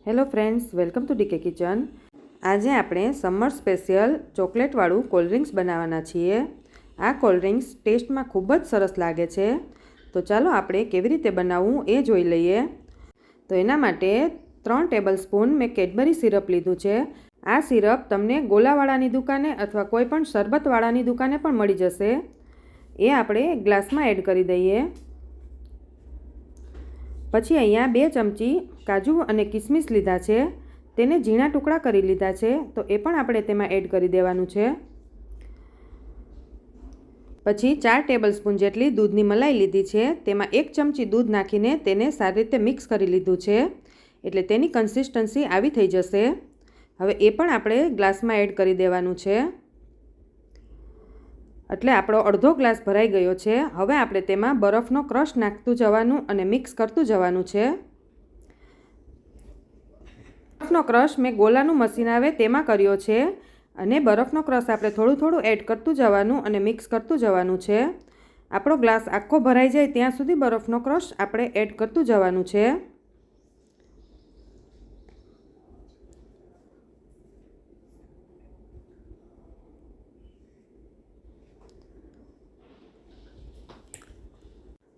Hello friends, welcome to DK kitchen. આજે આપણે summer special ચોકલેટવાળું કોલ્ડ ડ્રિંક્સ બનાવવાના છીએ. આ કોલ્ડ ડ્રિંક્સ ટેસ્ટમાં ખૂબ જ સરસ લાગે છે. તો ચાલો આપણે કેવી રીતે બનાવવું એ જોઈ લઈએ. તો એના માટે 3 ટેબલ સ્પૂન મેં કેડબરી સિરપ લીધું છે. આ સિરપ તમને ગોલાવાળાની દુકાને અથવા કોઈ પણ શરબતવાળાની દુકાને પણ મળી જશે. એ આપણે ગ્લાસમાં એડ કરી દઈએ. પછી અહીંયા 2 ચમચી કાજુ અને કિસમિસ લીધા છે, તેને ઝીણા ટુકડા કરી લીધા છે, તો એ પણ આપણે તેમાં એડ કરી દેવાનું છે. પછી 4 ટેબલ સ્પૂન જેટલી દૂધની મલાઈ લીધી છે, તેમાં 1 ચમચી દૂધ નાખીને તેને સારી રીતે મિક્સ કરી લીધું છે, એટલે તેની કન્સિસ્ટન્સી આવી થઈ જશે. હવે એ પણ આપણે ગ્લાસમાં એડ કરી દેવાનું છે. એટલે આપણો અડધો ગ્લાસ ભરાઈ ગયો છે. હવે આપણે તેમાં બરફનો ક્રશ નાખતું જવાનું અને મિક્સ કરતું જવાનું છે. બરફનો ક્રશ મેં ગોલાનું મશીન આવે તેમાં કર્યો છે અને બરફનો ક્રશ આપણે થોડું થોડું એડ કરતું જવાનું અને મિક્સ કરતું જવાનું છે. આપણો ગ્લાસ આખો ભરાઈ જાય ત્યાં સુધી બરફનો ક્રશ આપણે એડ કરતું જવાનું છે.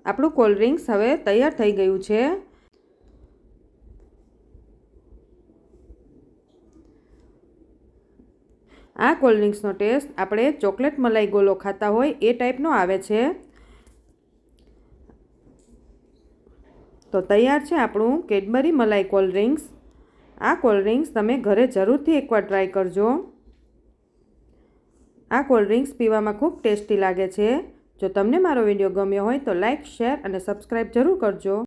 આપણું કોલ્ડ ડ્રિંક્સ હવે તૈયાર થઈ ગયું છે. આ કોલ્ડ ડ્રિંક્સનો ટેસ્ટ આપણે ચોકલેટ મલાઈ ગોલો ખાતા હોય એ ટાઈપનો આવે છે. તો તૈયાર છે આપણું કેડબરી મલાઈ કોલ્ડ ડ્રિંક્સ. આ કોલ્ડ ડ્રિંક્સ તમે ઘરે જરૂરથી એકવાર ટ્રાય કરજો. આ કોલ્ડ ડ્રિંક્સ પીવામાં ખૂબ ટેસ્ટી લાગે છે. જો તમને મારો વિડીયો ગમ્યો હોય તો લાઇક, શેર અને સબસ્ક્રાઈબ જરૂર કરજો.